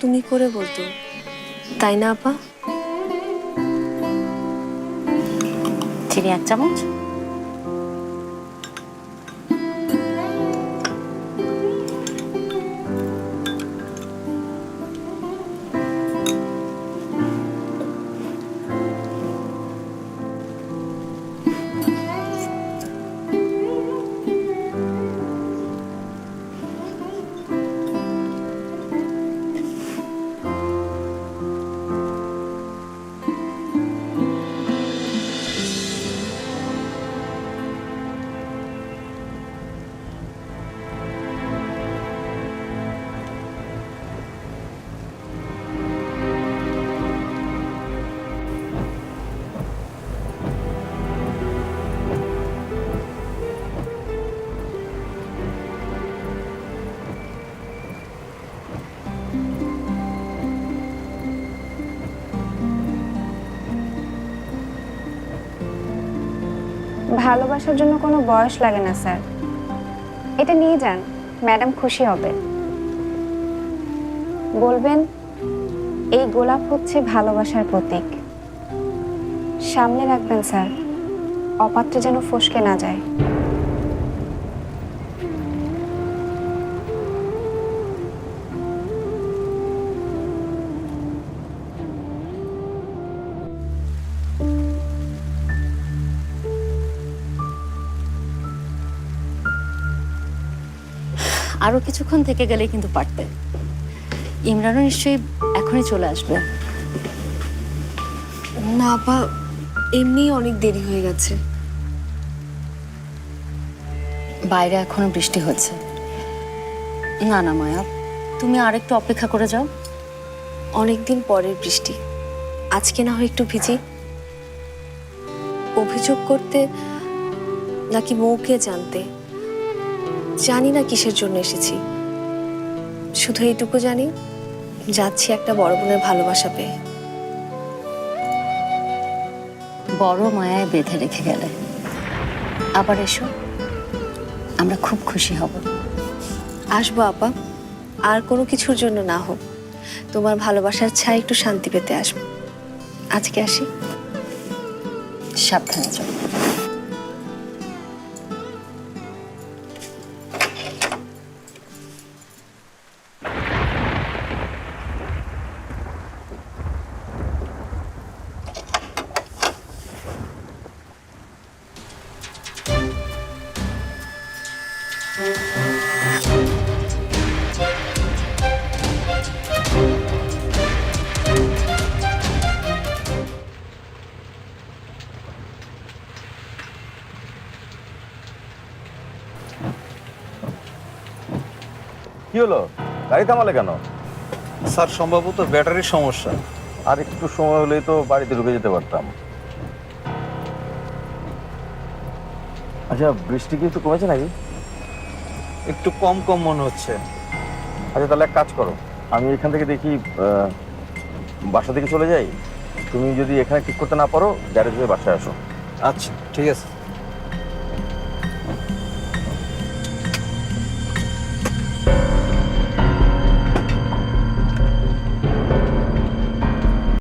তুমি করে বলতো, তাই না আপা? চিনি 1 চামচ। ভালোবাসার জন্য কোনো বয়স লাগে না স্যার। এটা নিয়ে যান, ম্যাডাম খুশি হবে। বলবেন এই গোলাপ হচ্ছে ভালোবাসার প্রতীক। সামনে রাখবেন স্যার, অপাত্রে যেন ফসকে না যায়। আরো কিছুক্ষণ থেকে গেলে কিন্তু পারতে। ইমরানও নিশ্চয়ই এখনই চলে আসবে। না আপা, এমনিই অনেক দেরি হয়ে গেছে। বাইরে এখনো বৃষ্টি হচ্ছে। না না মায়া, তুমি আরেকটু অপেক্ষা করে যাও। অনেকদিন পরের বৃষ্টি, আজকে না হয় একটু ভিজি। অভিযোগ করতে নাকি মৌকে জানতে, জানি না কিসের জন্য এসেছি। শুধু এইটুকু জানি, যাচ্ছি একটা বড় বোনের ভালোবাসা পেয়ে। বড় মায়ায় বেঁধে রেখে গেলে আবার এসো, আমরা খুব খুশি হব। আসবো আপা, আর কোনো কিছুর জন্য না হোক, তোমার ভালোবাসার ছায় একটু শান্তি পেতে আসবো। আজকে আসি। সাবধানে যাও। কি হলো, গাড়ি থামালে কেন? স্যার সম্ভবত ব্যাটারির সমস্যা। আর একটু সময় হলেই তো বাড়িতে ঢুকে যেতে পারতাম। আচ্ছা, বৃষ্টি কি একটু কমেছে নাকি? একটু কম কম মনে হচ্ছে। আচ্ছা তাহলে এক কাজ করো, আমি এখান থেকে দেখি বাসা থেকে চলে যাই। তুমি যদি এখানে ঠিক করতে না পারো, গ্যারেজ হয়ে বাসায় আসো। আচ্ছা ঠিক আছে।